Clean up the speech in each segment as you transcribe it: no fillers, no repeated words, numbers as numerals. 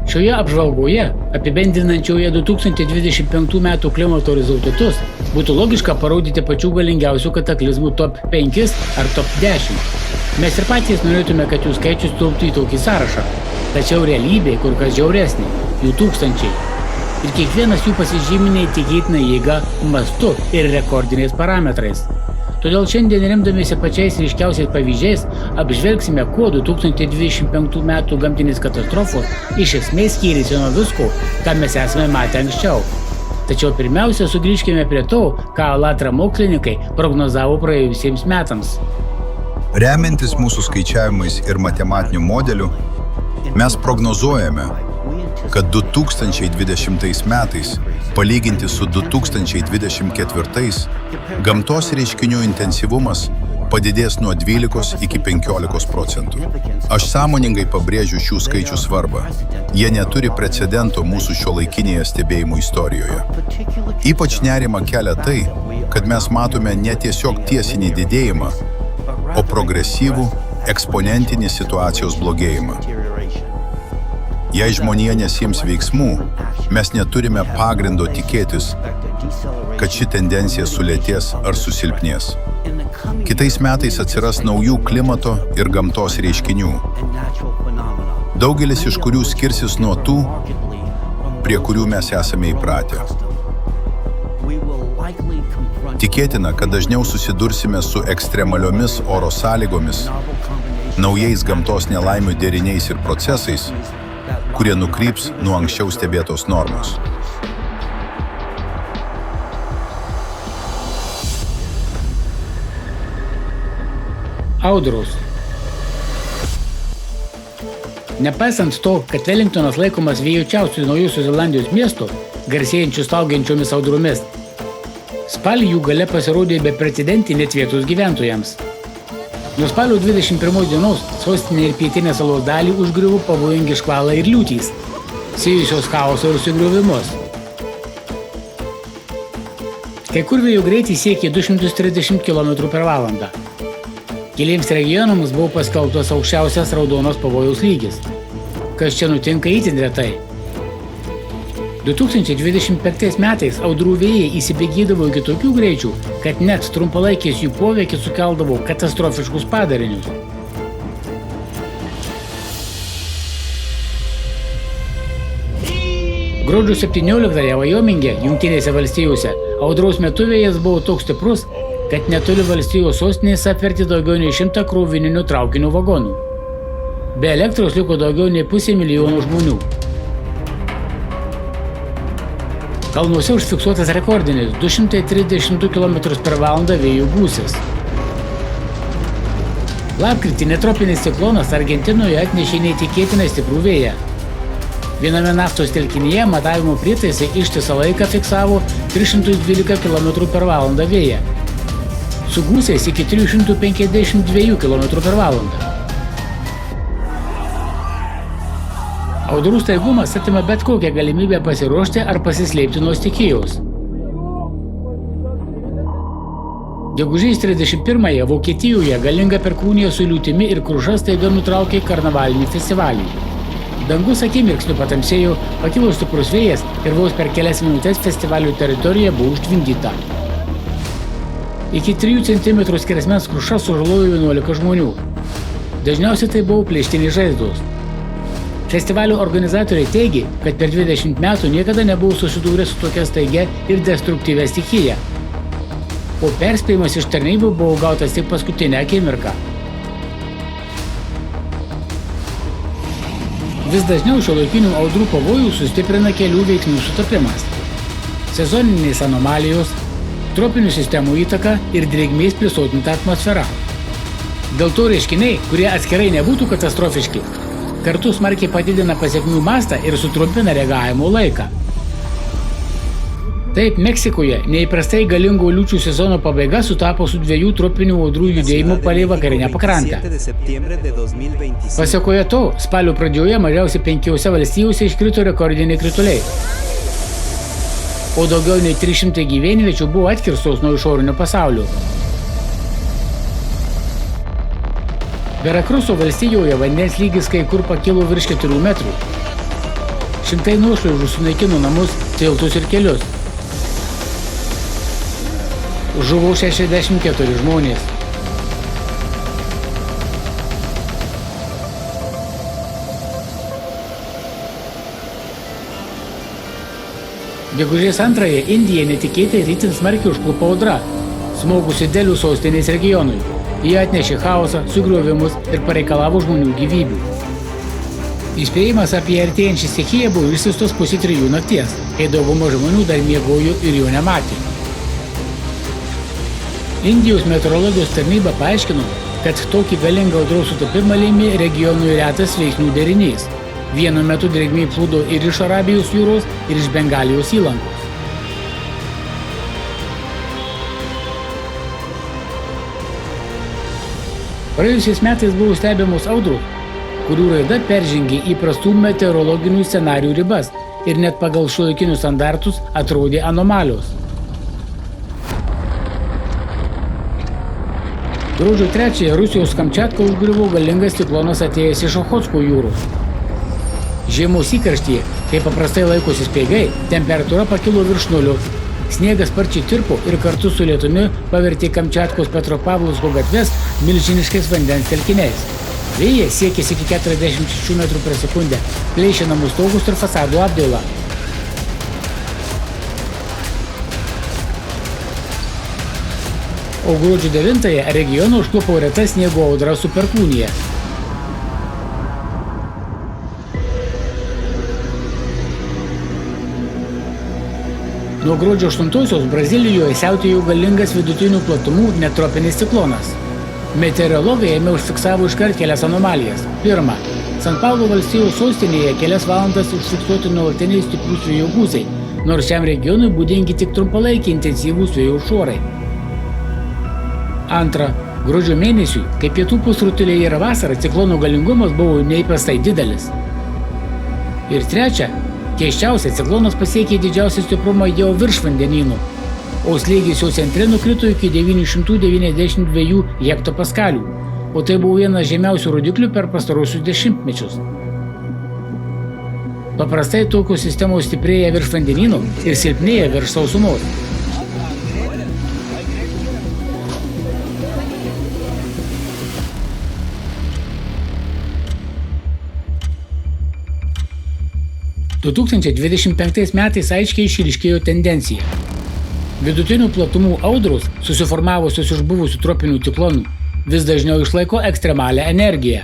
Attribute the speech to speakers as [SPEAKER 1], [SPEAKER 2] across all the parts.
[SPEAKER 1] Šioje apžvalgoje, apibendrinančioje 2025 metų klimato rezultatus, būtų logiška parodyti pačių galingiausių kataklizmų top 5 ar top 10. Mes ir patys norėtume, kad jų skaičius tilptų į tokį sąrašą. Tačiau realybė kur kas žiauresnė, jų tūkstančiai. Ir kiekvienas jų pasižymi neįtikėtina jėga, mastu ir rekordiniais parametrais. Todėl šiandien remdamiesi pačiais ryškiausiais pavyzdžiais apžvelgsime, kuo 2025 metų gamtinės katastrofos iš esmės skyrėsi nuo visko, ką mes esame matę anksčiau. Tačiau pirmiausia sugrįžkime prie to, ką ALLATRA mokslininkai prognozavo praėjusiems metams.
[SPEAKER 2] Remiantis mūsų skaičiavimais ir matematiniu modeliu, mes prognozuojame, kad 2020 metais, palyginti su 2024, gamtos reiškinių intensyvumas padidės nuo 12 iki 15%. Aš sąmoningai pabrėžiu šių skaičių svarbą. Jie neturi precedento mūsų šiuolaikinėje stebėjimų istorijoje. Ypač nerimą kelia tai, kad mes matome ne tiesiog tiesinį didėjimą, o progresyvų, eksponentinį situacijos blogėjimą. Jei žmonija nesiims veiksmų, mes neturime pagrindo tikėtis, kad ši tendencija sulėtės ar susilpnės. Kitais metais atsiras naujų klimato ir gamtos reiškinių, daugelis iš kurių skirsis nuo tų, prie kurių mes esame įpratę. Tikėtina, kad dažniau susidursime su ekstremaliomis oro sąlygomis, naujais gamtos nelaimių deriniais ir procesais, kurie nukryps nuo anksčiau stebėtos normos.
[SPEAKER 1] Audros. Nepaisant to, kad Velingtonas laikomas vėjučiausiu Naujosios Zelandijos miestu, garsėjančiu staugiančiomis audromis, spalį jų gale pasirodė beprecedentė net vietos gyventojams. Nuo spalio 21 dienos sostinė ir pietinę salos dalį užgriuvo pavojingi škvalai ir liūtys, sėjusios chaoso ir sugriovimus. Kai kur vėjo greitis siekė 230 km/h. Keliems regionams buvo paskelbtas aukščiausias raudonos pavojaus lygis, kas čia nutinka itin retai. 2025 metais audrų vėjai įsibėgydavo iki tokių greičių, kad net trumpalaikės jų poveikis sukeldavo katastrofiškus padarinius. Gruodžio 17-ąją Vajominge, Jungtinėse valstijose, audros metu vėjas buvo toks stiprus, kad netoli valstijos sostinės apvertė daugiau nei 100 krovininių traukinių vagonų. Be elektros liko daugiau nei 500 000 žmonių. Kalnuose užfiksuotas rekordinis 232 km/h vėjo gūsis. Lapkritį netropinis ciklonas Argentinoje atnešė neįtikėtinai stiprų vėją. Viename naftos telkinyje matavimo prietaisai ištisą laiką fiksavo 312 km/h vėją, su gūsiais iki 352 km/h. Audrų staigumas atima bet kokią galimybę pasiruošti ar pasislėpti nuo stichijos. Gegužės 31-ąją Vokietijoje galinga perkūnija su liūtimi ir kruša staiga nutraukė karnavalinį festivalį. Dangus akimirksniu patamsėjo, pakilo stiprus vėjas ir vos per kelias minutės festivalio teritorija buvo užtvindyta. Iki 3 cm skersmens kruša sužalojo 11 žmonių. Dažniausiai tai buvo plėštinės žaizdos. Festivalio organizatoriai teigė, kad per 20 metų niekada nebuvo susidūrę su tokia staigia ir destruktyvia stichija. O perspėjimas iš tarnybų buvo gautas tik paskutinę akimirką. Vis dažniau šiuolaikinių audrų pavojų sustiprina kelių veiksnių sutapimas. Sezoninės anomalijos, tropinių sistemų įtaka ir drėgmės prisotinta atmosfera. Dėl to reiškiniai, kurie atskirai nebūtų katastrofiški, kartu smarkiai padidina pasekmių mastą ir sutrumpina reagavimo laiką. Taip, Meksikoje neįprastai galingo liūčių sezono pabaiga sutapo su 2 tropinių audrų judėjimu palei vakarinę pakrantę. Pasekoje to, spalio pradžioje mažiausiai 5 valstijose iškrito rekordiniai krituliai, o daugiau nei 300 gyvenviečių buvo atkirstos nuo išorinio pasaulio. Verakruso valstijoje vandens lygis kai kur pakilo virš 4 metrų. Šimtai nuošliaužų sunaikino namus, tiltus ir kelius. Žuvo 64 žmonės. Gegužės 2 Indiją netikėtai ir itin smarkiai užklupo audra, smogusi Delių sostinės regionui. Jie atnešė chaosą, sugriovimus ir pareikalavo žmonių gyvybių. Įspėjimas apie artėjančią stichiją buvo išsiųstas 2:30 nakties, kai dauguma žmonių dar miegojo ir jo nematė. Indijos meteorologijos tarnyba paaiškino, kad tokį galingą audros sutapimą lėmė regionui retas veiksnių derinys. Vienu metu drėgmė plūdo ir iš Arabijos jūros, ir iš Bengalijos įlankos. Praėjusiais metais buvo stebimos audros, kurių raida peržengė įprastų meteorologinių scenarijų ribas ir net pagal šiuolaikinius standartus atrodė anomalios. Gruodžio 3 Rusijos Kamčiatką užgriuvo galingas ciklonas atėjęs iš Ochotsko jūros. Žiemos įkarštyje, kai paprastai laikosi speigai, temperatūra pakilo virš nulio. Sniegas sparčiai tirpo ir kartu su lietumi pavertė Kamčiatkos Petropavlovsko gatves milžiniškais vandens telkiniais. Vėjas siekė iki 46 m/s, plėšė namų stogus ir fasadų apdailą. O gruodžio 9 regioną užklupo reta sniego audra su perkūnija. Nuo gruodžio 8 Brazilijoje siautėjo galingas vidutinių platumų netropinis ciklonas. Meteorologai jame užfiksavo iškart kelias anomalijas. Pirma, San Paulo valstijos sostinėje kelias valandas užfiksuoti nuolatiniai stiprūs vėjo gūsiai, nors šiam regionui būdingi tik trumpalaikiai intensyvūs vėjo šuorai. Antra, gruodžio mėnesiui, kai pietų pusrutulyje yra vasara, ciklono galingumas buvo neįprastai didelis. Ir trečia, keisčiausia, ciklonas pasiekė didžiausią stiprumą jau virš vandenynų, o slėgis jo centre nukrito iki 992 hektopaskalių, o tai buvo vienas žemiausių rodiklių per pastarosius dešimtmečius. Paprastai tokios sistemos stiprėja virš vandenynų ir silpnėja virš sausumos. – 2025 metais aiškiai išryškėjo tendencija. Vidutinių platumų audros, susiformavusios iš buvusių tropinių ciklonų, vis dažniau išlaiko ekstremalią energiją.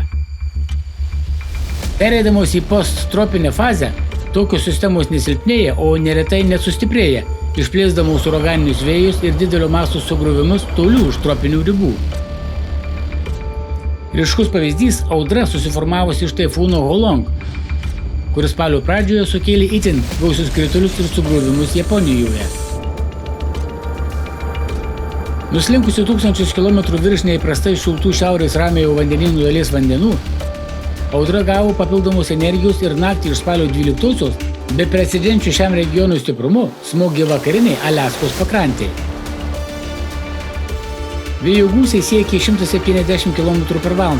[SPEAKER 1] Pereidamos į posttropinę fazę, tokios sistemos nesilpnėja, o neretai net sustiprėja, išplėsdamos uraganinius vėjus ir didelio masto sugriovimus toliau už tropinių ribų. Ryškus pavyzdys – audra susiformavusi iš taifūno Holong, kuris spalio pradžioje sukėlė itin gausius kritulius ir sugriovimus Japonijoje. Nuslinkusi tūkstančius kilometrų virš neįprastai šiltų šiaurės ramiojo vandenynų dalies vandenų, audra gavo papildomos energijos ir naktį iš spalio 12-osios beprecedenčių šiam regionui stiprumu smogė vakariniai Aliaskos pakrantei. Vėjo gūsiai siekė 170 km/val,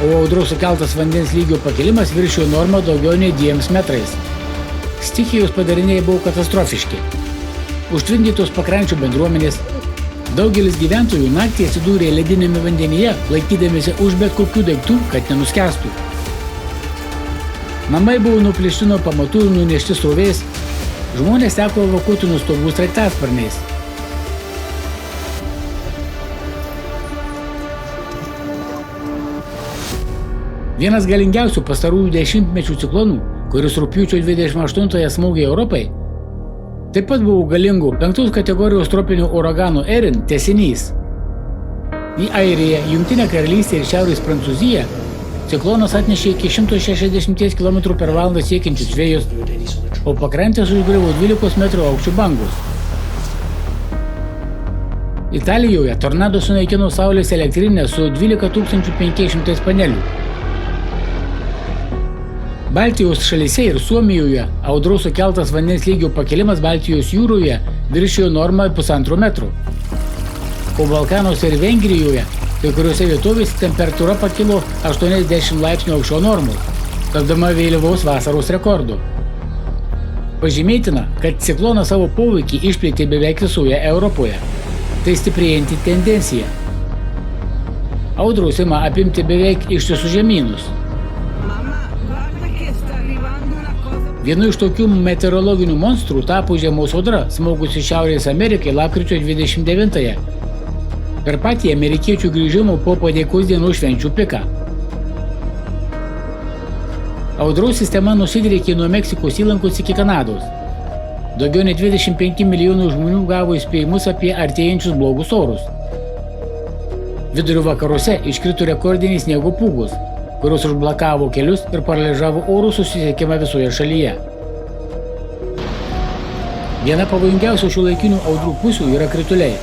[SPEAKER 1] o audros sukeltas vandens lygio pakilimas viršijo normą daugiau nei 2 metrais. Stichijos padariniai buvo katastrofiški. Užtvindytos pakrančių bendruomenės, daugelis gyventojų naktį atsidūrė lediniame vandenyje, laikydamiesi už bet kokių daiktų, kad nenuskęstų. Namai buvo nuplėšti nuo pamatų ir nunešti srovės, žmonės teko evakuoti nuo stogų sraigtasparniais. Vienas galingiausių pastarųjų dešimtmečių ciklonų, kuris rugpjūčio 28-ąją smogė Europai, taip pat buvo galingų 5 kategorijos tropinių uraganų Erin tęsinys. Į Airiją, Jungtinę karalystę ir Šiaurės Prancūziją ciklonas atnešė iki 160 km/val siekiančius vėjus, o pakrantės užgriuvo 12 metrų aukščio bangos. Italijoje tornado sunaikino saulės elektrinę su 12 500 panelių. Baltijos šalyse ir Suomijoje audros sukeltas vandens lygio pakilimas Baltijos jūroje viršijo normą 1,5 metro. O Balkanuose ir Vengrijoje kai kuriuose vietovėse temperatūra pakilo 80 laipsnių aukščiau normos, tapdama vėlyvos vasaros rekordu. Pažymėtina, kad ciklonas savo poveikį išplėtė beveik visoje Europoje. Tai stiprėjanti tendencija. Audros ima apimti beveik ištisus žemynus. Vienu iš tokių meteorologinių monstrų tapo žiemos audra, smogusi Šiaurės Amerikai lapkričio 29-ąją. Per patį amerikiečių grįžimo po padėkos dienų švenčių piką. Audros sistema nusidriekė nuo Meksikos įlankos iki Kanados. Daugiau nei 25 milijonų žmonių gavo įspėjimus apie artėjančius blogus orus. Vidurio vakaruose iškrito rekordiniai sniego pūgos, kurios užblokavo kelius ir paralyžavo oro susisiekimą visoje šalyje. Viena pavojingiausių šiuolaikinių audrų pusių yra krituliai.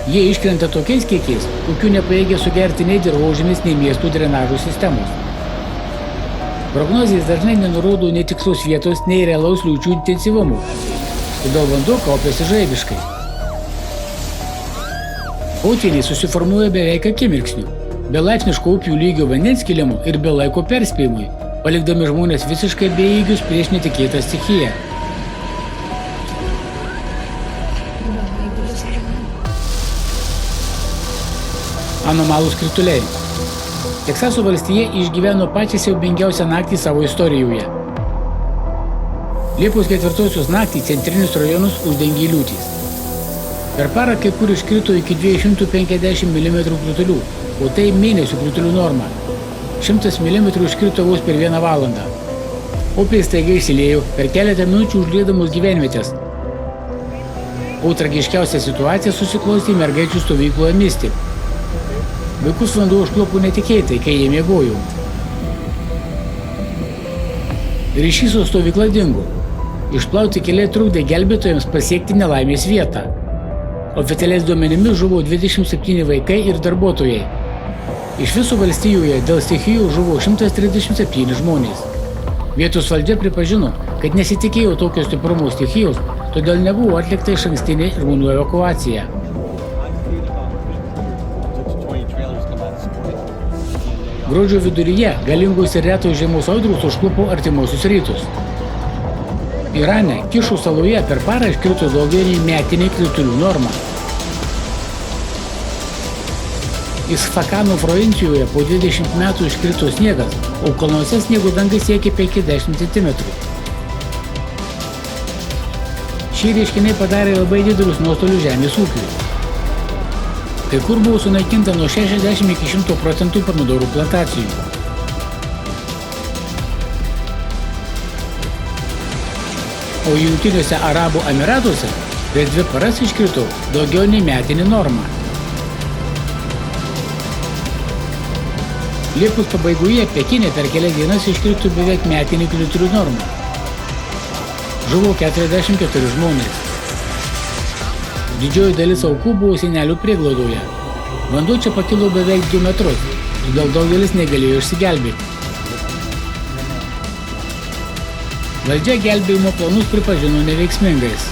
[SPEAKER 1] Jie iškrenta tokiais kiekiais, kokių nepajėgia sugerti nei dirvožemis, nei miestų drenažo sistemos. Prognozijas dažnai nenurodo nei tikslios vietos, nei realaus liūčių intensyvumo, todėl vanduo kaupiasi žaibiškai. Potvyniai susiformuoja beveik akimirksniu, be laipsniško upių lygio vandens kilimo ir be laiko perspėjimui, palikdami žmonės visiškai bejėgius prieš netikėtą stichiją. Anomalūs krituliai. Teksaso valstija išgyveno pačią siaubingiausią naktį savo istorijoje. Liepos 4 naktį centrinius rajonus uždengė liūtys. Per parą kai kur iškrito iki 250 mm kritulių, o tai mėnesių kritulių norma. 100 mm iškrito vos per 1 valandą. Upės staiga išsiliejo, per keletą minučių užliedamos gyvenvietės. O tragiškiausia situacija susiklostė mergaičių stovykloje Misti. Vaikus vanduo užklopo netikėtai, kai jie miegojo. Ryšys su stovykla dingo. Išplauti keliai trukdė gelbėtojams pasiekti nelaimės vietą. Oficialiais duomenimis žuvo 27 vaikai ir darbuotojai. Iš viso valstijoje dėl stichijų žuvo 137 žmonės. Vietos valdžia pripažino, kad nesitikėjo tokio stiprumo stichijos, todėl nebuvo atlikta išankstinė žmonių evakuacija. Gruodžio viduryje galingos ir retos žiemos audros užklupo artimuosius rytus. Irane, Kišų saloje per parą iškrito daugiau nei metinė kritulių norma. Isfakano provincijoje po 20 metų iškrito sniegas, o kalnuose sniego danga siekė 50 cm. Šie reiškiniai padarė labai didelius nuostolius žemės ūkiui. Kai kur buvo sunaikinta nuo 60 iki 100% pomidorų plantacijų. O Jungtiniuose Arabų Emyratuose per 2 paras iškrito daugiau nei metinė norma. Liepos pabaigoje Pekine per kelias dienas iškrito beveik metinė kritulių norma. Žuvo 44 žmonės. Didžioji dalis aukų buvo senelių prieglaudoje. Vanduo čia pakilo beveik 2 metrus, todėl daugelis negalėjo išsigelbėti. Valdžia gelbėjimo planus pripažino neveiksmingais.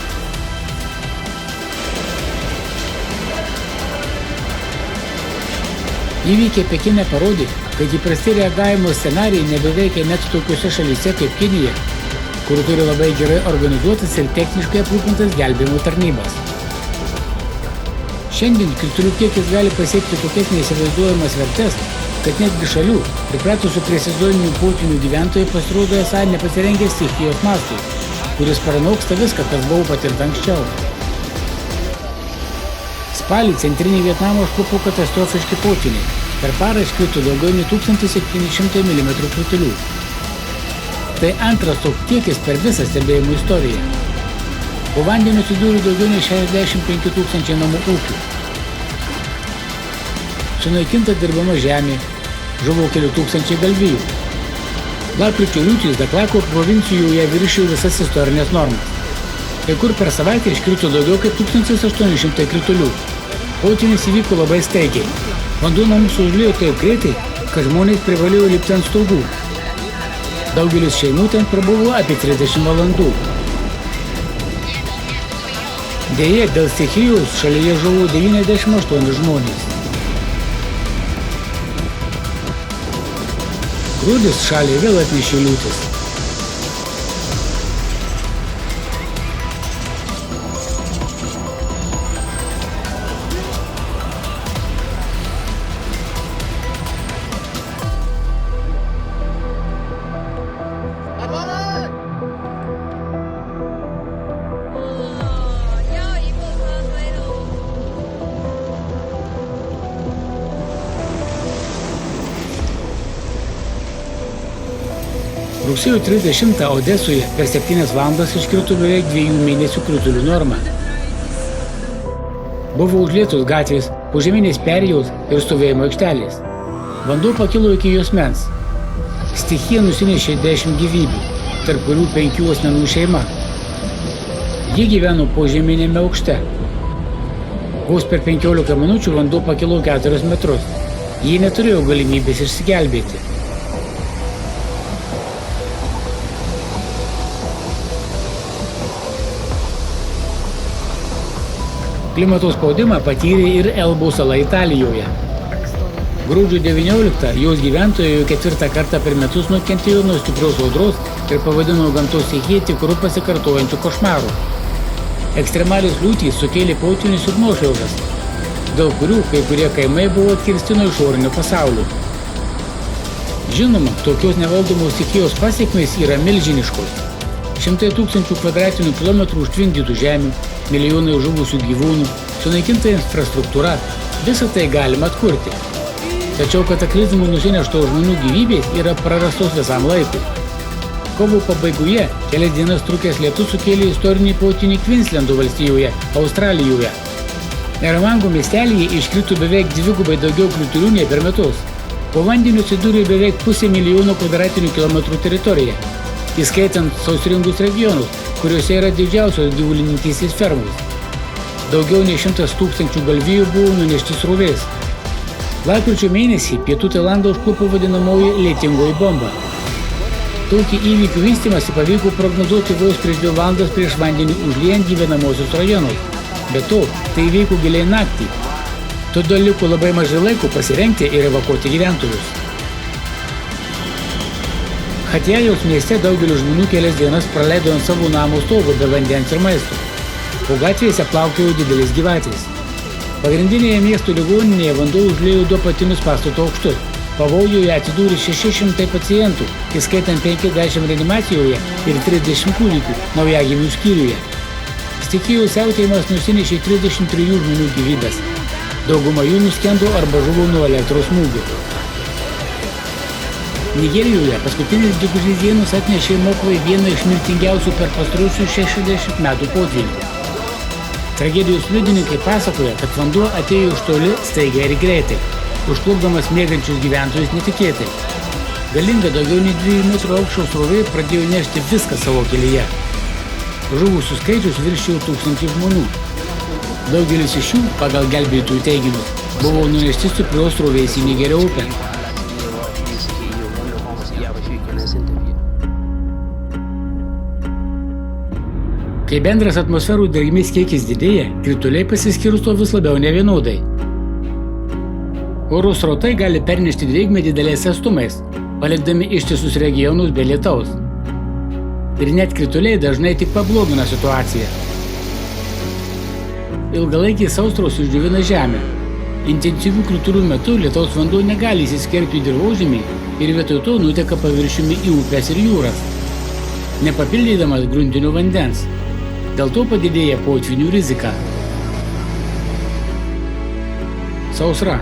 [SPEAKER 1] Įvykiai Pekine parodė, kad įprasti reagavimo scenarijai nebeveikia net tokiuose šalyse kaip Kinija, kur turi labai gerai organizuotas ir techniškai aprūpintas gelbėjimo tarnybas. Šiandien kritulių kiekis gali pasiekti tokias neįsivaizduojamas vertes, kad netgi šalių, pripratusių prie sezoninių potvynių gyventojai pasirodo esą nepasirengę stichijos mastui, kuris pranoksta viską, kas buvo patirta anksčiau. Spalį centrinį Vietnamą užklupo katastrofiški potvyniai. Per parą iškrito daugiau nei 1700 mm kritulių. Tai antras toks kiekis per visą stebėjimų istoriją. Po vandeniu atsidūrė daugiau nei 65 000 namų ūkių. Sunaikinta dirbama žemė, žuvo keli tūkstančiai galvijų. Lapkričio liūtys Daklako provincijoje viršijo visas istorinės normas. Kai kur per savaitę iškrito daugiau kaip 1800 kritulių. Potvynis įvyko labai staigiai. Vanduo namus užliejo taip greitai, kad žmonės privalėjo lipti ant stogų. Daugelis šeimų ten prabuvo apie 30 valandų. Deja, dėl stichijos šalyje žuvo 98 žmonės. Gruodis šaliai vėl atnešė liūtis. Rugsėjo 30 Odesoje per 7 valandas iškrito beveik 2 mėnesių kritulių norma. Buvo užlietos gatvės, požeminės perėjos ir stovėjimo aikštelės. Vanduo pakilo iki juosmens. Stichija nusinešė 10 gyvybių, tarp kurių 5 asmenų šeima. Jie gyveno požeminėme aukšte. Vos per 15 minučių vanduo pakilo 4 metrus. Jie neturėjo galimybės išsigelbėti. Klimato spaudimą patyrė ir Elbų sala Italijoje. Gruodžio 19 jos gyventojai jau 4 kartą per metus nukentėjo nuo stiprios audros ir pavadino gamtos stichiją tikru pasikartojančiu košmaru. Ekstremalios liūtys sukėlė potvynius ir nuošliaužas, dėl kurių kai kurie kaimai buvo atkirsti nuo išorinio pasaulio. Žinoma, tokios nevaldomos stichijos pasekmės yra milžiniškos. 100 tūkstančių kvadratinių kilometrų užtvindytų žemių, milijonai žuvusių gyvūnų, sunaikinta infrastruktūra – visą tai galima atkurti. Tačiau kataklizmų nusinešto žmonių gyvybės yra prarastos visam laikui. Kovo pabaigoje kelias dienas trukęs lietus sukėlė istorinį potvynį Kvinslendo valstijoje, Australijoje. Eravango miestelyje iškrito beveik 2 daugiau kritulių nei per metus. Po vandeniu atsidūrė beveik 500 000 kvadratinių kilometrų teritorija, įskaitant sausringus regionus, kuriuose yra didžiausios gyvulininkystės fermos. Daugiau nei 100 tūkstančių galvijų buvo nunešti srovės. Lapkričio mėnesį pietų Tailandą užklupo vadinamoji lietingoji bomba. Tokį įvykių vystymąsi pavyko prognozuoti vos prieš 2 valandas prieš vandenį užliejant gyvenamosius rajonus. Be to, tai įvyko giliai naktį. Todėl liko labai mažai laiko pasirengti ir evakuoti gyventojus. Hatjajaus mieste daugelis žmonių kelias dienas praleido ant savo namo stogo be vandens ir maisto. Po gatvėse plaukiojo didelis gyvatės. Pagrindinėje miesto ligoninėje vanduo užliejo 2 apatinius pastato aukštus. Pavojuje atsidūrė 600 pacientų, įskaitant 50 reanimacijoje ir 30 kūdikių naujagimių skyriuje. Stichijos siautėjimas nusinešė 33 žmonių gyvybės. Dauguma jų nuskendo arba žuvo nuo elektros smūgių. Nigerijoje paskutinis gegužės dienos atnešė Moklai vieną iš mirtingiausių per pastaruosius 60 metų potvynių. Tragedijos liudininkai pasakoja, kad vanduo atėjo iš toli staigiai ir greitai, užklupdamas miegančius gyventojus netikėtai. Galinga daugiau nei 2 metrų aukščio srovė pradėjo nešti viską savo kelyje. Žuvusių skaičius viršijo 1000 žmonių. Daugelis iš jų, pagal gelbėtojų teiginius, buvo nunešti stiprios srovės į Nigerio upę. Kai bendras atmosferų drėgmės kiekis didėja, krituliai pasiskirsto vis labiau nevienodai. Oro srautai gali pernešti drėgmę dideliais atstumais, palikdami ištisus regionus be lietaus. Ir net krituliai dažnai tik pablogina situaciją. Ilgalaikiai sausros išdžiovina žemę. Intensyvių kritulių metu lietaus vanduo negali įsiskverbti į dirvožemį ir vietoj to nuteka paviršiumi į upes ir jūras, nepapildydamas gruntinio vandens. Dėl to padidėja potvynių rizika. Sausra.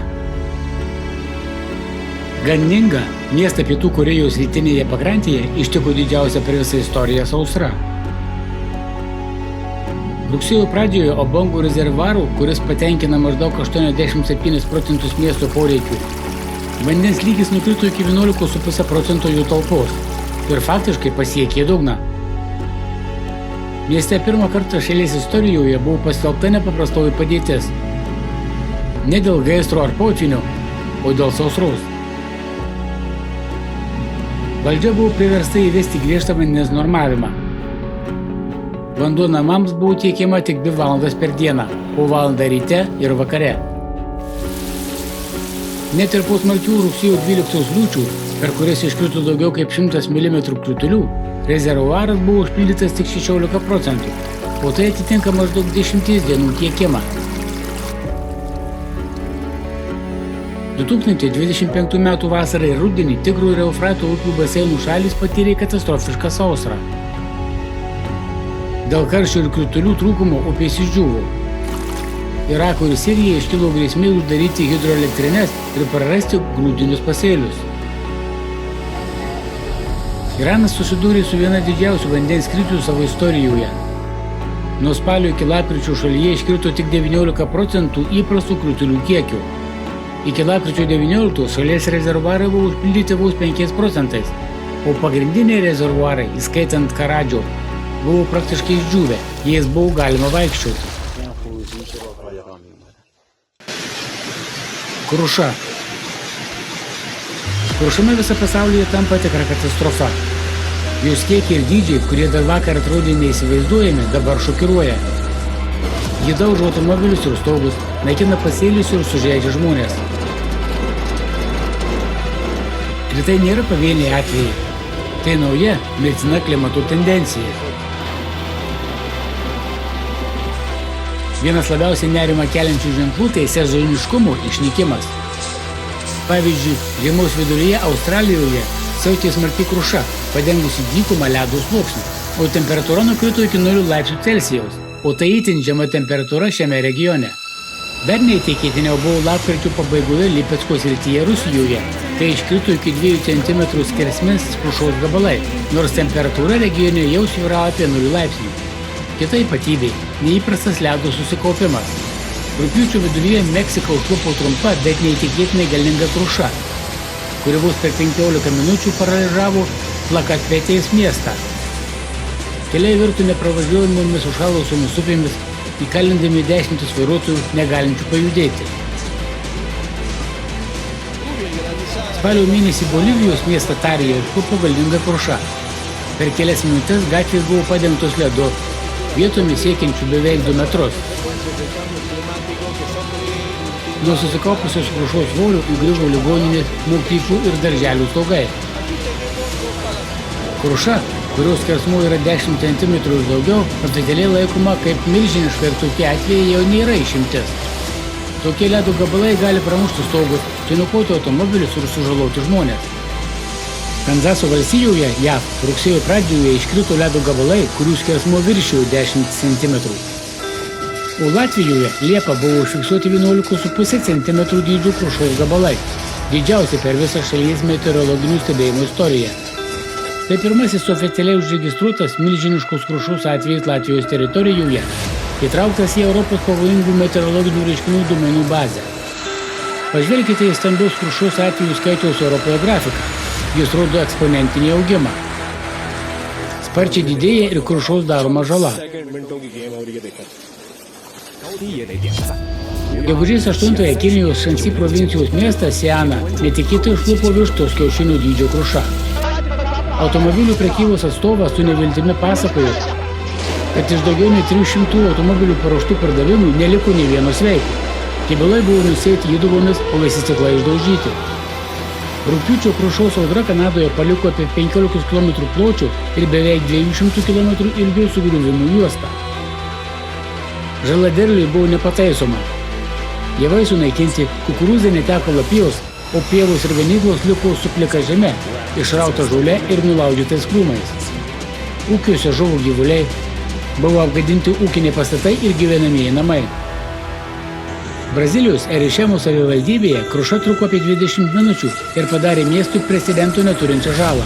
[SPEAKER 1] Ganninga miestą Pietų Korėjos rytinėje pakrantėje ištiko didžiausia per visą istoriją sausra. Rugsėjo pradžioje Obongo rezervuarų, kuris patenkina maždaug 87% miesto poreikių, vandens lygis nukrito iki 11,5% jų talpos ir faktiškai pasiekė dugną. Mieste pirmą kartą šalies istorijoje buvo paskelbta nepaprastoji padėtis. Ne dėl gaisro ar potvynio, o dėl sausros. Valdžia buvo priversta įvesti griežtą vandens normavimą. Vanduo namams buvo tiekiama tik 2 valandas per dieną, po valandą ryte ir vakare. Net ir po smarkių rugsėjo 12 liūčių, per kurias iškrito daugiau kaip 100 mm kritulių, rezervuaras buvo užpildytas tik 16%, o tai atitinka maždaug 10 dienų tiekimą. 2025 m. vasarą ir rudenį Tigro ir Eufrato upių baseinų šalys patyrė katastrofišką sausrą. Dėl karščio ir kritulių trūkumo upės išdžiūvo. Irakui ir Sirijai iškilo grėsmė uždaryti hidroelektrines ir prarasti grūdinius pasėlius. Iranas susidūrė su viena didžiausių vandens krizių savo istorijoje. Nuo spalio iki lapkričio šalyje iškrito tik 19% įprastų kritulių kiekio. Iki lapkričio 19 šalies rezervuarai buvo užpildyti vos 5%, o pagrindiniai rezervuarai, įskaitant Karadžio, buvo praktiškai išdžiūvę, jais buvo galima vaikščioti. Kruša. Krušame visą pasaulyje tampa tikra katastrofa. Jos kiekiai ir dydžiai, kurie dar vakar atrodė neįsivaizduojami, dabar šokiruoja. Ji daužo automobilius ir stogus, naikina pasėlius ir sužeidžia žmonės. Ir tai nėra pavieniai atvejai. Tai nauja mirtina klimato tendencija. Vienas labiausiai nerimą keliančių ženklų tai sezoniškumo išnykimas. Pavyzdžiui, žiemos viduryje Australijoje siautė smarki kruša, padengusi dykumą ledo sluoksniu, o temperatūra nukrito iki 0 laipsnių Celsijaus, o tai itin žema temperatūra šiame regione. Dar neįtikėtiniau buvo lapkričio pabaigoje Lipecko srityje Rusijoje, kai iškrito iki 2 cm skersmens krušos gabalai, nors temperatūra regione jau svyravo apie 0 laipsnių. Kita ypatybė – neįprastas ledo susikaupimas. Rugpjūčio viduryje Meksiką užklupo trumpa, bet neįtikėtinai galinga kruša, kuri vos per 15 minučių paralyžavo Plakatpetės miestą. Keliai virto nepravažiuojamomis užšalusiomis upėmis, įkalindami dešimtis vairuotojų negalinčių pajudėti. Spalio mėnesį Bolivijos miestą Tariją užklupo galinga kruša. Per kelias minutes gatvės buvo padengtos ledu, vietomis siekiančių beveik 2 metrus. Nuo susikaupusios krušos svorio įgriuvo ligoninės, mokyklų ir darželių stogai. Kruša, kurios skersmuo yra 10 cm ir daugiau, oficialiai laikoma kaip milžiniška ir tokie atvejai jau nėra išimtis. Tokie ledo gabalai gali pramušti stogus, tunikuoti automobilius ir sužaloti žmonės. Kanzaso valstijoje, JAV, rugsėjo pradžioje iškrito ledo gabalai, kurių skersmuo viršijo 10 cm. O Latvijoje Liepą buvo užfiksuoti 11,5 cm dydžio krušos gabalai, didžiausi per visą šalies meteorologinių stebėjimų istoriją. Tai pirmasis oficialiai užregistruotas milžiniškos krušos atvejis Latvijos teritorijoje, įtrauktas į Europos pavojingų meteorologinių reiškinių duomenų bazę. Pažvelkite į stambios krušos atvejų skaičiaus Europoje grafiką. Jis rodo eksponentinį augimą. Sparčiai didėja ir krušos daroma žala. Gegužės 8-ąją Kinijos Šansi provincijos miestas Siana netikėtai užklupo vištos kiaušinių dydžio kruša. Automobilių prekybos atstovas su neviltimi pasakojo, kad iš daugiau nei 300 automobilių paruoštų pardavimų neliko nei vieno sveiko. Kibelai buvo nusėti įdubomis, o visi stiklai išdaužyti. Rugpjūčio krušos audra Kanadoje paliko apie 15 km pločio ir beveik 200 km ilgio sugriuvimų juostą. Žala derliui buvo nepataisoma. Javai sunaikinti, kukurūzai neteko lapijos, o pievos ir ganyklos liko su plika žeme, išrauta žolė ir nulaužytais krūmais. Ūkiuose žuvo gyvuliai, buvo apgadinti ūkiniai pastatai ir gyvenamieji namai. Brazilijos Erišemo savivaldybėje kruša truko apie 20 minučių ir padarė miestui precedento neturinčią žalą.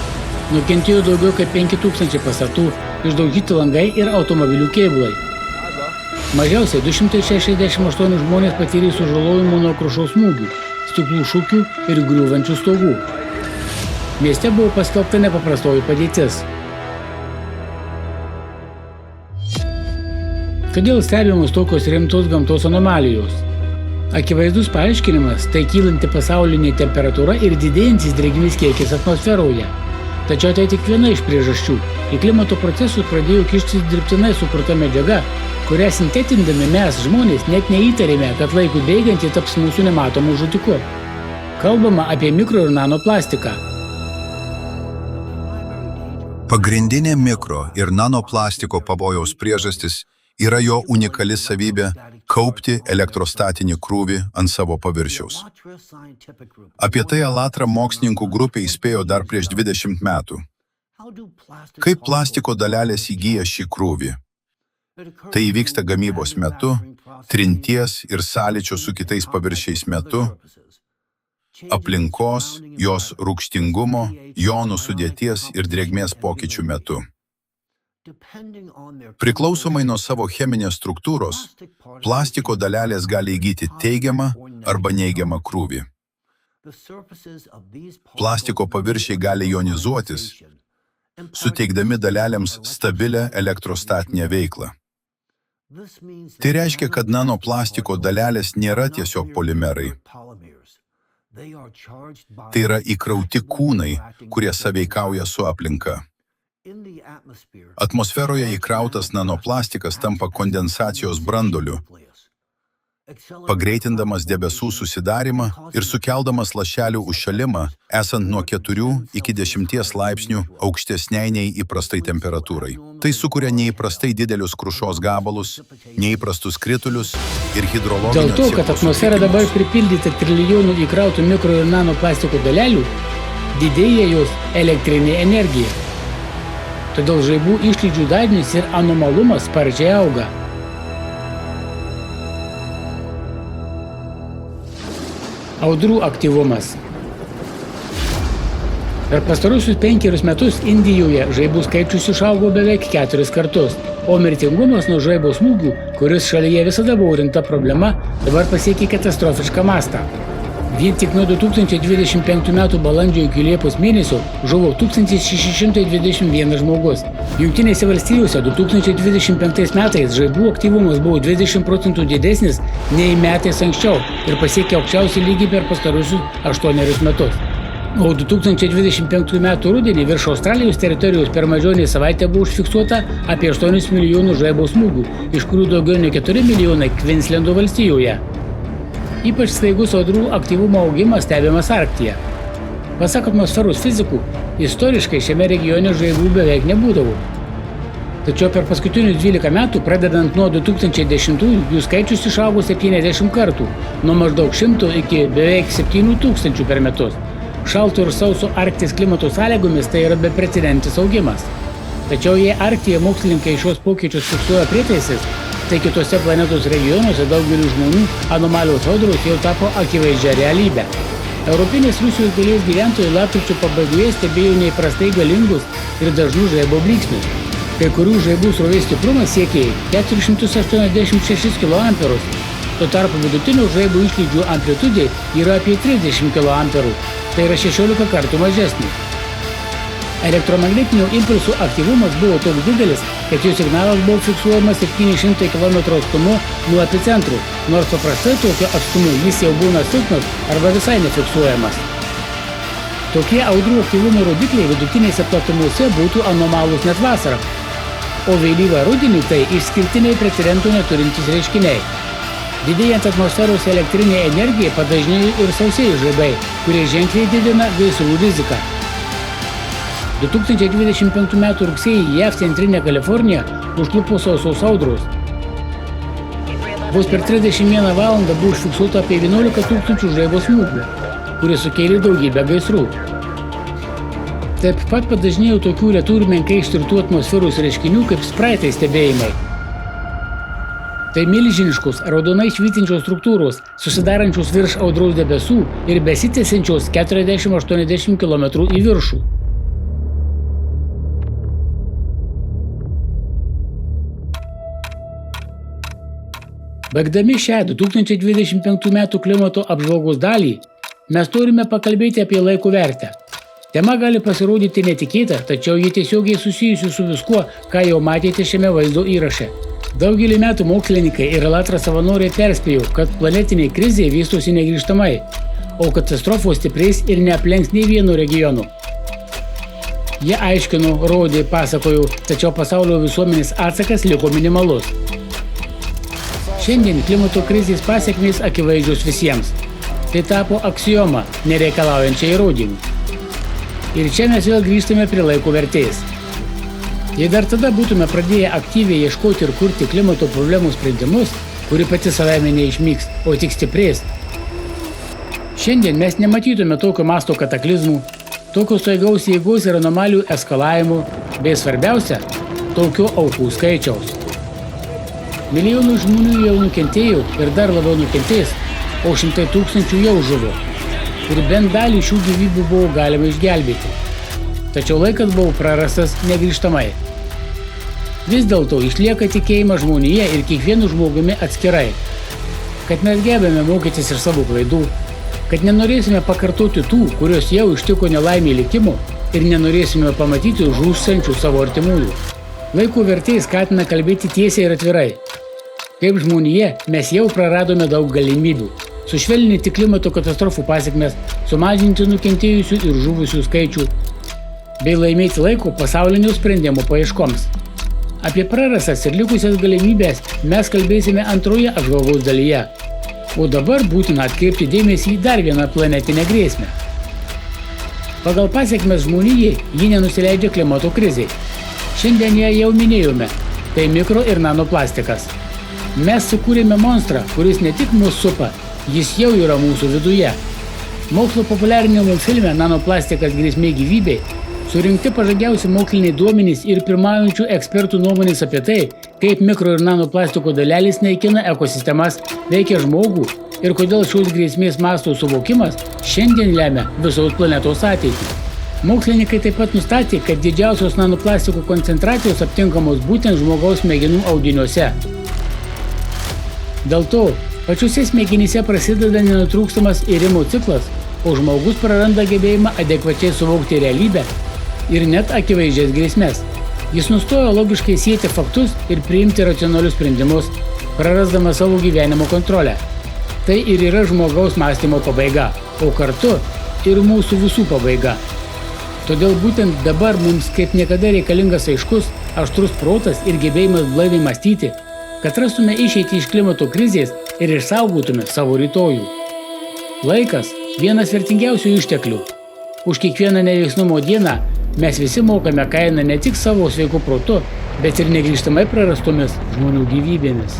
[SPEAKER 1] Nukentėjo daugiau kaip 5000 pastatų, išdaužyti langai ir automobilių kėbulai. Mažiausiai 268 žmonės patyrė sužalojimų nuo krušos smūgių, stiklų šukių ir griūvančių stogų. Mieste buvo paskelbta nepaprastoji padėtis. Kodėl stebimos tokios rimtos gamtos anomalijos? Akivaizdus paaiškinimas – tai kylanti pasaulinė temperatūra ir didėjantis drėgmės kiekis atmosferoje. Tačiau tai tik viena iš priežasčių. Į klimato procesus pradėjo kištis dirbtinai sukurta medžiaga, kurią sintetindami mes, žmonės, net neįtarėme, kad laikui bėgant ji taps mūsų nematomu žudiku. Kalbama apie mikro ir nanoplastiką.
[SPEAKER 2] Pagrindinė mikro ir nanoplastiko pavojaus priežastis yra jo unikali savybė kaupti elektrostatinį krūvį ant savo paviršiaus. Apie tai Alatra mokslininkų grupė įspėjo dar prieš 20 metų. Kaip plastiko dalelės įgyja šį krūvį? Tai įvyksta gamybos metu, trinties ir sąlyčio su kitais paviršiais metu. aplinkos, jos rūgštingumo, jonų sudėties ir drėgmės pokyčių metu. Priklausomai nuo savo cheminės struktūros, plastiko dalelės gali įgyti teigiamą arba neigiamą krūvį. Plastiko paviršiai gali jonizuotis, suteikdami dalelėms stabilę elektrostatinę veiklą. Tai reiškia, kad nanoplastiko dalelės nėra tiesiog polimerai. Tai yra įkrauti kūnai, kurie sąveikauja su aplinka. Atmosferoje įkrautas nanoplastikas tampa kondensacijos branduoliu, pagreitindamas debesų susidarimą ir sukeldamas lašelių užšalimą, esant nuo 4 iki 10 laipsnių aukštesniai nei įprastai temperatūrai. Tai sukuria neįprastai didelius krušos gabalus, neįprastus kritulius ir hidrologinio
[SPEAKER 1] Dėl to, kad atmosfera dabar pripildyta trilijonų įkrautų mikro ir nanoplastiko dalelių, didėja jos elektrinė energija. Todėl žaibų išlydžių dažnis ir anomalumas sparčiai auga. Audrų aktyvumas. Per pastarusius 5 metus Indijoje žaibų skaičius išaugo beveik 4 kartus, o mirtingumas nuo žaibo smūgių, kuris šalyje visada buvo rimta problema, dabar pasiekė katastrofišką mastą. Vien tik nuo 2025 metų balandžio iki Liepos mėnesio žuvo 1621 žmogus. Jungtinėse valstijose 2025 metais žaibų aktyvumas buvo 20% didesnis nei metais anksčiau ir pasiekė aukščiausią lygį per pastarusius 8 metus. O 2025 metų rudenį virš Australijos teritorijos per mažiau nei savaitę buvo užfiksuota apie 8 milijonų žaibo smūgių, iš kurių daugiau nei 4 milijonai Kvinslendo valstijoje. Ypač staigus audrų aktyvumo augimas stebimas Arktyje. Pasak atmosferos fizikų, istoriškai šiame regione žaibų beveik nebūdavo. Tačiau per paskutinius 12 metų, pradedant nuo 2010-ųjų, jų skaičius išaugo 70 kartų, nuo maždaug 100 iki beveik 7000 per metus. Šalto ir sauso Arkties klimato sąlygomis tai yra beprecedentis augimas. Tačiau jei Arktyje mokslininkai šios pokyčius fiksuoja prietaisais, tai kitose planetos regionuose daugelių žmonių anomalijos audros jau tapo akivaizdžia realybė. Europinės Rusijos dalies gyventojai lapkričio pabaigoje stebėjo neįprastai galingus ir dažnus žaibo blyksnius. Kai kurių žaibų srovės stiprumas siekė 486 kA, tuo tarpu vidutinio žaibo išlydžių amplitudė yra apie 30 kA, tai yra 16 kartų mažesnė. Elektromagnetinio impulsų aktyvumas buvo toks didelis, kad jų signalas buvo fiksuojamas 700 km atstumu nuo epicentrų, nors paprastai tokio atstumu jis jau būna silpnas arba visai nefiksuojamas. Tokie audrų aktyvumo rodikliai vidutinėse platumose būtų anomalūs net vasarą, o vėlyvą rudenį tai išskirtiniai precedentų neturintys reiškiniai. Didėjant atmosferos elektrinė energija padažnėjo ir sausieji žaibai, kurie ženkliai didina gaisrų riziką. 2025 m. rugsėjį JAV centrinė Kalifornija užklupo sausos audros. Vos per 31 valandą buvo užfiksuota apie 11 000 žaibo smūgių, kurie sukėlė daugybę gaisrų. Taip pat padažnėjo tokių retų ir menkai ištirtų atmosferos reiškinių kaip spraitai stebėjimai. Tai milžiniškos, raudonai švytinčios struktūros, susidarančios virš audros debesų ir besitęsiančios 40-80 km į viršų. Baigdami šią 2025 m. klimato apžvalgos dalį, mes turime pakalbėti apie laiko vertę. Tema gali pasirodyti netikėta, tačiau ji tiesiogiai susijusi su viskuo, ką jau matėte šiame vaizdo įraše. Daugelį metų mokslininkai ir Alatra savanoriai perspėjo, kad planetiniai krizė vystosi negrįžtamai, o katastrofos stiprės ir neaplenks nei vieno regiono. Jie aiškino, rodė, pasakojo, tačiau pasaulio visuomenės atsakas liko minimalus. Šiandien klimato krizės pasekmės akivaizdžios visiems. Tai tapo aksioma, nereikalaujančia įrodymų. Ir čia mes vėl grįžtame prie laiko vertės. Jei dar tada būtume pradėję aktyviai ieškoti ir kurti klimato problemų sprendimus, kuri pati savaime neišnyks, o tik stiprės, šiandien mes nematytume tokio masto kataklizmų, tokio staigaus jėgos ir anomalijų eskalavimo, bei svarbiausia, tokio aukų skaičiaus. Milijonų žmonių jau nukentėjo ir dar labiau nukentės, o 100 000 jau žuvo. ir bent dalį šių gyvybių buvo galima išgelbėti. Tačiau laikas buvo prarastas negrįžtamai. Vis dėlto išlieka tikėjimas žmonija ir kiekvienu žmogumi atskirai. Kad mes gebame mokytis iš savo klaidų, kad nenorėsime pakartoti tų, kurios jau ištiko nelaimė likimo ir nenorėsime pamatyti žūstančių savo artimųjų. Laiko vertė skatina kalbėti tiesiai ir atvirai. Kaip žmonija mes jau praradome daug galimybių sušvelninti klimato katastrofų pasekmes, sumažinti nukentėjusių ir žuvusių skaičių, bei laimėti laiko pasaulinių sprendimų paieškoms. Apie prarastas ir likusias galimybės mes kalbėsime antroje apžvalgos dalyje. O dabar būtina atkreipti dėmesį į dar vieną planetinę grėsmę. Pagal pasekmes žmonijai ji nenusileidžia klimato krizei. Šiandien ją jau minėjome – tai mikro ir nanoplastikas. Mes sukūrėme monstrą, kuris ne tik mūsų supa, jis jau yra mūsų viduje. Mokslo populiarinimo filme Nanoplastikas grėsmė gyvybei surinkti pažangiausi moksliniai duomenys ir pirmaujančių ekspertų nuomonės apie tai, kaip mikro ir nanoplastiko dalelės naikina ekosistemas, veikia žmogų ir kodėl šios grėsmės masto suvokimas šiandien lemia visos planetos ateitį. Mokslininkai taip pat nustatė, kad didžiausios nanoplastiko koncentracijos aptinkamos būtent žmogaus smegenų audiniuose. Dėl to pačiuose smegenyse prasideda nenutrūkstamas irimo ciklas, o žmogus praranda gebėjimą adekvačiai suvokti realybę ir net akivaizdžias grėsmes. Jis nustoja logiškai sieti faktus ir priimti racionalius sprendimus, prarasdamas savo gyvenimo kontrolę. Tai ir yra žmogaus mąstymo pabaiga, o kartu ir mūsų visų pabaiga. Todėl būtent dabar mums kaip niekada reikalingas aiškus, aštrus protas ir gebėjimas blaiviai mąstyti, kad rastume išeitį iš klimato krizės ir išsaugotume savo rytojų. Laikas – vienas vertingiausių išteklių. Už kiekvieną neveiksnumo dieną mes visi mokame kainą ne tik savo sveiku protu, bet ir negrįžtamai prarastomis žmonių gyvybėmis.